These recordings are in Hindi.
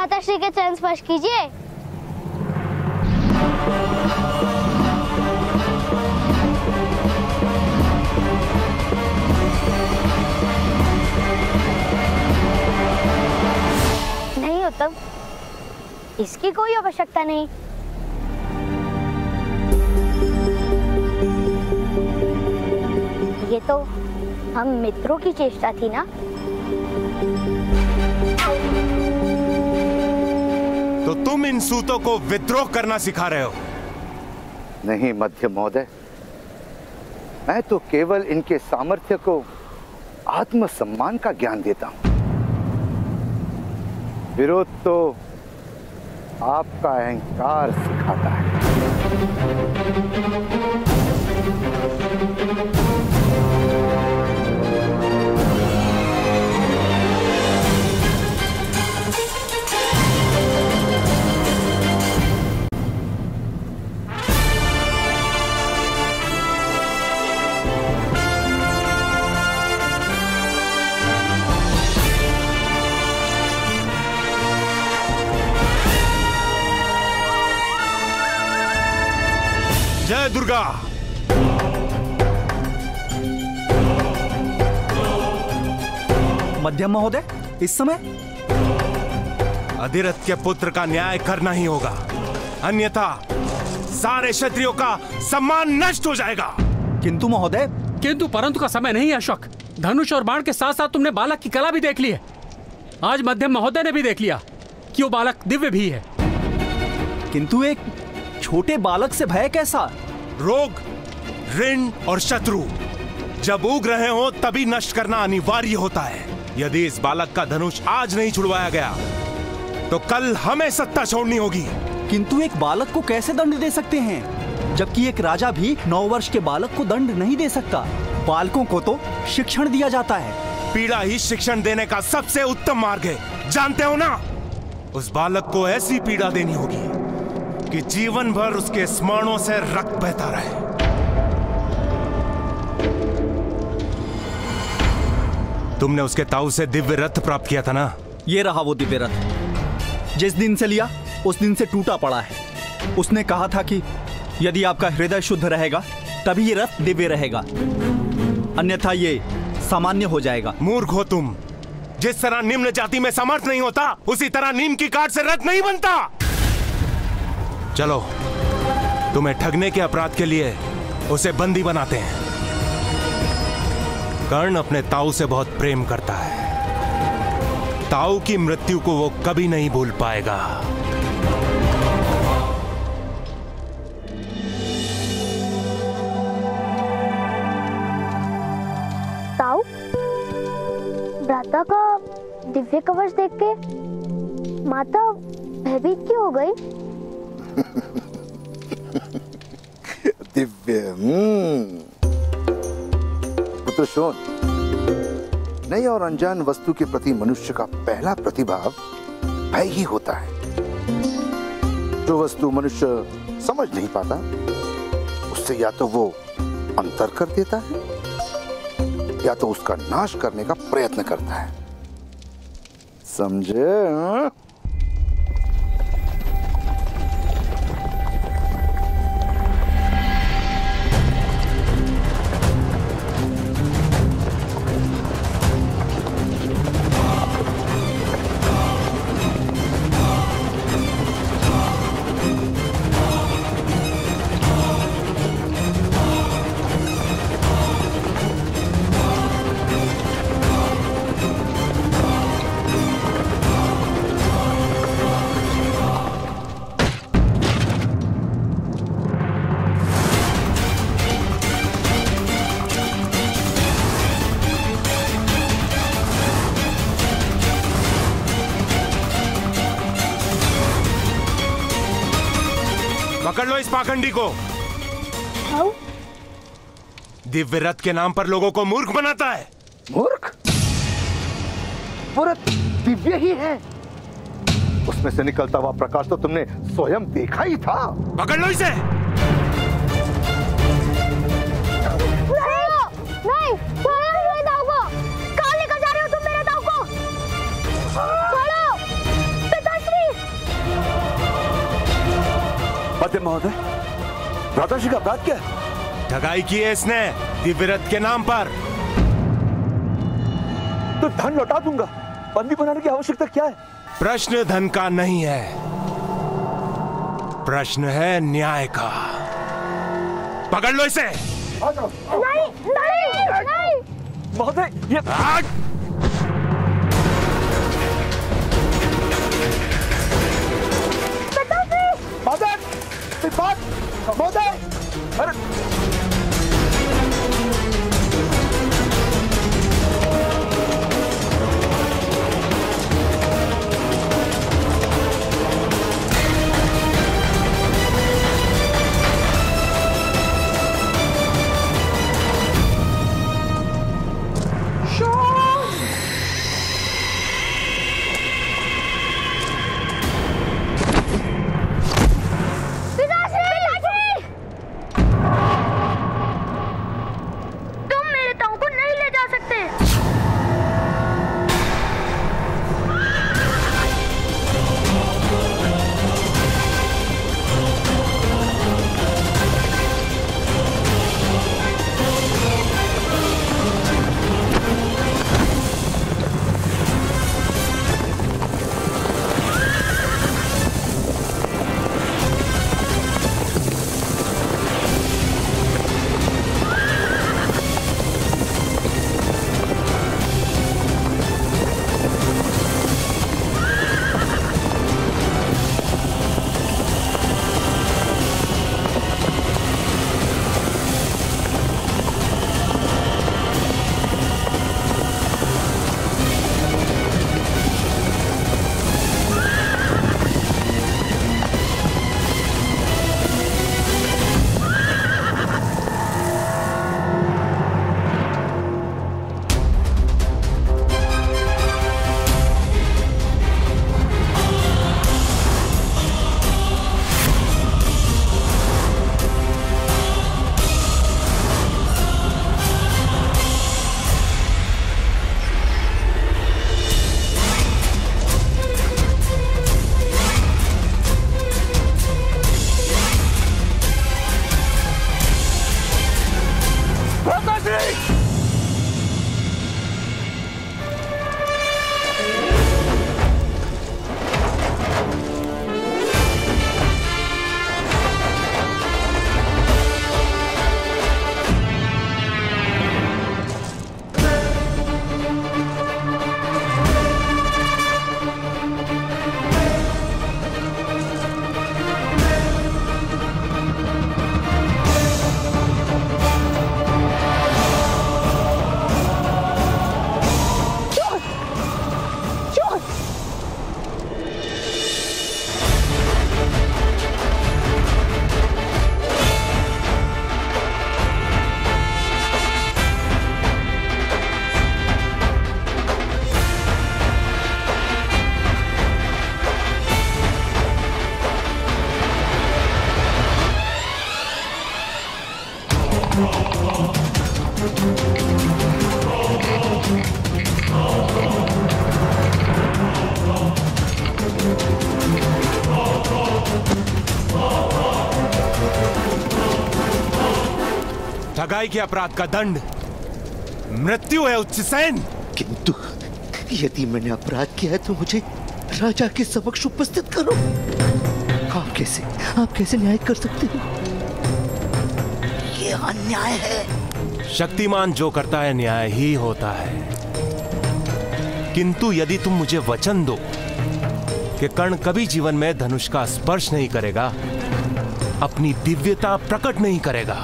भ्राताश्री के चरण स्पर्श कीजिए। नहीं उत्तम, इसकी कोई आवश्यकता नहीं। ये तो हम मित्रों की चेष्टा थी ना। तो तुम इन सूतों को विद्रोह करना सिखा रहे हो? नहीं मध्य महोदय, मैं तो केवल इनके सामर्थ्य को आत्मसम्मान का ज्ञान देता हूं। विरोध तो आपका अहंकार सिखाता है। जय दुर्गा। मध्यम महोदय, इस समय अधिरथ के पुत्र का न्याय करना ही होगा, अन्यथा सारे क्षत्रियों का सम्मान नष्ट हो जाएगा। किंतु महोदय। किंतु परंतु का समय नहीं है अशोक। धनुष और बाण के साथ साथ तुमने बालक की कला भी देख ली है। आज मध्यम महोदय ने भी देख लिया कि वो बालक दिव्य भी है। किंतु एक छोटे बालक से भय कैसा? रोग, ऋण और शत्रु जब उग रहे हो तभी नष्ट करना अनिवार्य होता है। यदि इस बालक का धनुष आज नहीं छुड़वाया गया तो कल हमें सत्ता छोड़नी होगी। किंतु एक बालक को कैसे दंड दे सकते हैं, जबकि एक राजा भी 9 वर्ष के बालक को दंड नहीं दे सकता। बालकों को तो शिक्षण दिया जाता है। पीड़ा ही शिक्षण देने का सबसे उत्तम मार्ग है, जानते हो ना? उस बालक को ऐसी पीड़ा देनी होगी कि जीवन भर उसके स्मरणों से रक्त बहता रहे। तुमने उसके ताऊ से दिव्य रथ प्राप्त किया था ना? ये रहा वो दिव्य रथ। जिस दिन से लिया उस दिन से टूटा पड़ा है। उसने कहा था कि यदि आपका हृदय शुद्ध रहेगा तभी ये रथ दिव्य रहेगा, अन्यथा ये सामान्य हो जाएगा। मूर्ख हो तुम। जिस तरह निम्न जाति में समर्थ नहीं होता, उसी तरह नीम की काठ से रथ नहीं बनता। चलो, तुम्हें ठगने के अपराध के लिए उसे बंदी बनाते हैं। कर्ण अपने ताऊ से बहुत प्रेम करता है। ताऊ की मृत्यु को वो कभी नहीं भूल पाएगा। ताऊ, भ्राता का दिव्य कवच देख के माता भयभीत क्यों हो गई? दिव्य पुत्र सुन, नई और अनजान वस्तु के प्रति मनुष्य का पहला प्रतिभाव भय ही होता है। जो वस्तु मनुष्य समझ नहीं पाता, उससे या तो वो अंतर कर देता है या तो उसका नाश करने का प्रयत्न करता है। समझे? पकड़ लो इस पाखंडी को। दिव्य रथ के नाम पर लोगों को मूर्ख बनाता है। मूर्ख? वो रथ दिव्य ही है। उसमें से निकलता हुआ प्रकाश तो तुमने स्वयं देखा ही था। पकड़ लो इसे। नहीं, छोड़ो मेरे दाऊ को। कहाँ लेकर जा रहे हो तुम मेरे दाऊ को? छोड़ो, पिताश्री। मध्यम महोदय, भ्राताश्री का अपराध क्या है? ठगाई की है इसने दिव्य रथ के नाम पर। तो धन लौटा दूंगा, बंदी बनाने की आवश्यकता क्या है? प्रश्न धन का नहीं है, प्रश्न है न्याय का। पकड़ लो इसे। नहीं नहीं नहीं महोदय, ये महोदय, अरे ठगाई के अपराध का दंड मृत्यु है उच्चसेन। किंतु यदि मैंने अपराध किया है तो मुझे राजा के समक्ष उपस्थित करो। आप कैसे न्याय कर सकते हो? ये अन्याय है। शक्तिमान जो करता है न्याय ही होता है। किंतु यदि तुम मुझे वचन दो कि कर्ण कभी जीवन में धनुष का स्पर्श नहीं करेगा, अपनी दिव्यता प्रकट नहीं करेगा,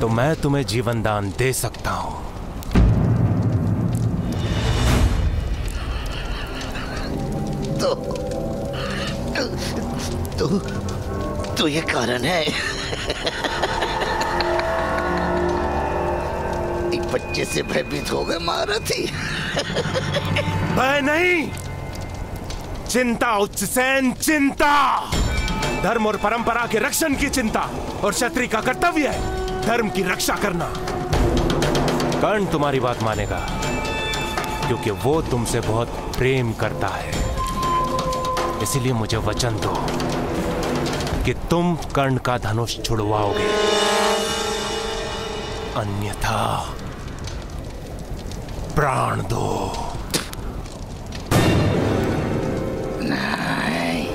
तो मैं तुम्हें जीवन दान दे सकता हूं। तो ये कारण है। एक बच्चे से भयभीत हो गए महारथी। भय नहीं, चिंता उच्चसेन, चिंता। धर्म और परंपरा के रक्षण की चिंता, और क्षत्रिय का कर्तव्य है धर्म की रक्षा करना। कर्ण तुम्हारी बात मानेगा क्योंकि वो तुमसे बहुत प्रेम करता है। इसलिए मुझे वचन दो, कि तुम कर्ण का धनुष छुड़वाओगे, अन्यथा प्राण दो। नहीं,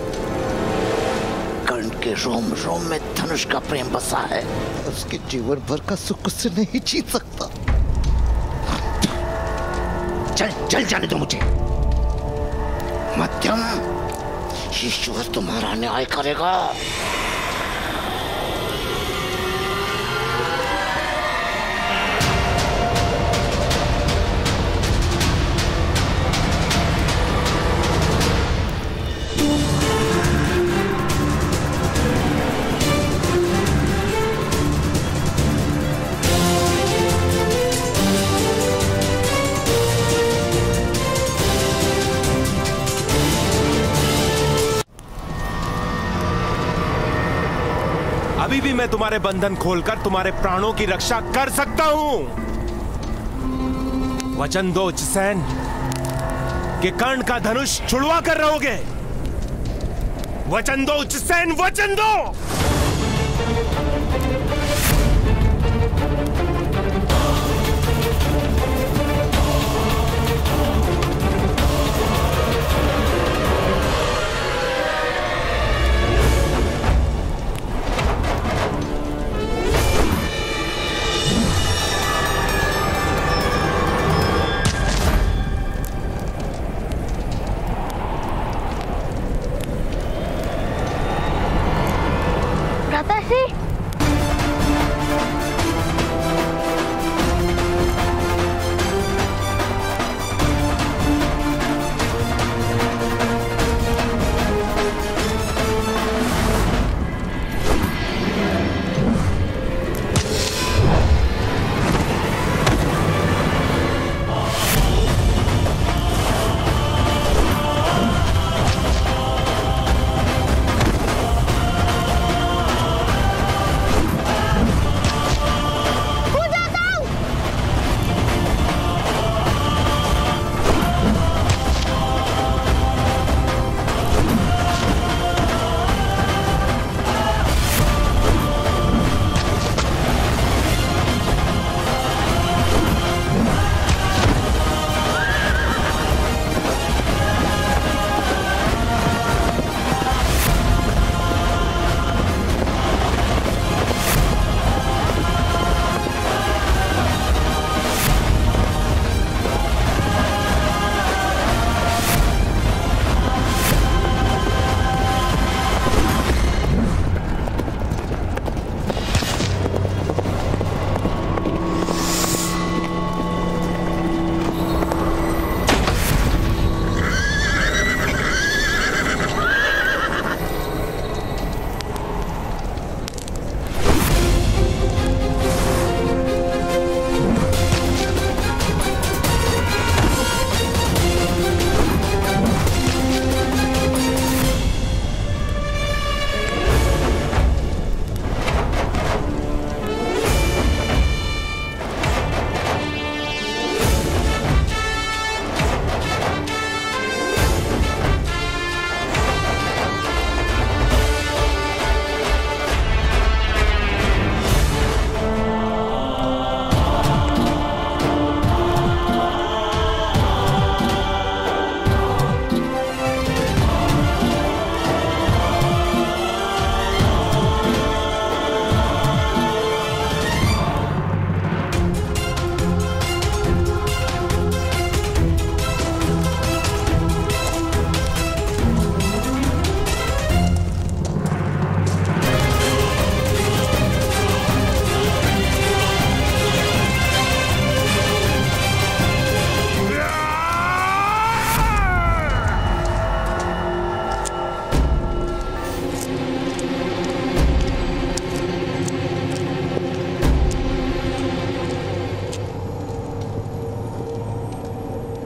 कर्ण के रोम रोम में धनुष का प्रेम बसा है, उसके जीवन भर का सुख उससे नहीं जीत सकता। चल चल जाने दो मुझे। मध्यम, ईश्वर तुम्हारा न्याय करेगा। अभी भी मैं तुम्हारे बंधन खोलकर तुम्हारे प्राणों की रक्षा कर सकता हूं। वचन दो उच्चसेन कि कर्ण का धनुष छुड़वा कर रहोगे। वचन दो उच्चसेन, वचन दो।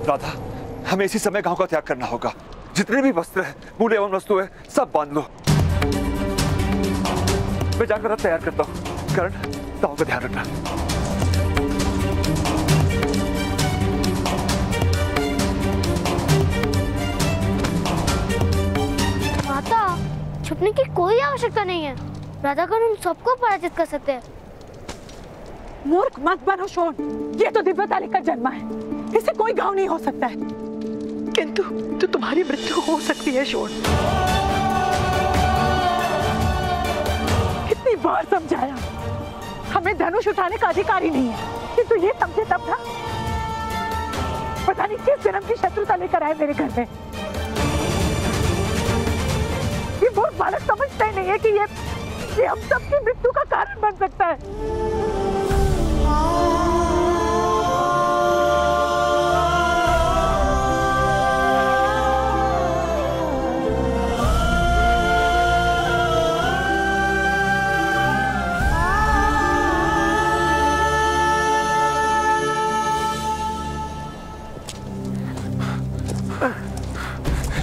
राधा, हमें इसी समय गांव का त्याग करना होगा। जितने भी वस्त्र हैं, मूल्य एवं वस्तु है, सब बांध लो। मैं जाकर रथ तैयार करता हूँ। कर्ण, गांव का ध्यान रखना। माता, छुपने की कोई आवश्यकता नहीं है। राधा का उन सबको पराजित कर सकते हैं। मूर्ख मत बनो शोन, ये तो दिव्यता लेकर जन्मा है, इसे कोई घाव नहीं हो सकता है। किंतु तो तुम्हारी मृत्यु हो सकती है शोन। कितनी बार समझाया, हमें धनुष उठाने का अधिकार ही नहीं है, किंतु ये समझे तब था। पता नहीं किस जन्म की शत्रुता लेकर आए मेरे घर में। ये मूर्ख बालक समझता ही नहीं है कि ये हम सबकी मृत्यु का कारण बन सकता है।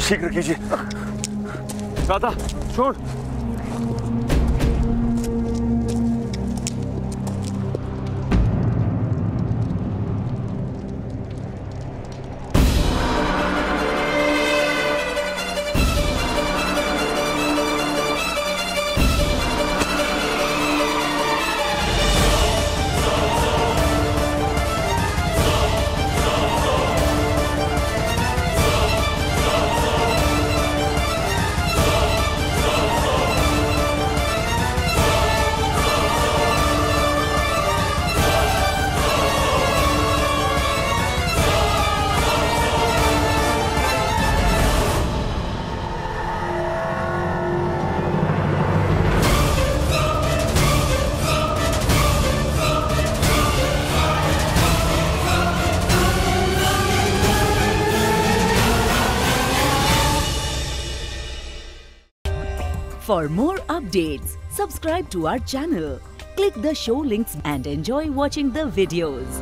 शीघ्र कीजिए। राधा, छोड़। For more updates, subscribe to our channel, click the show links and enjoy watching the videos.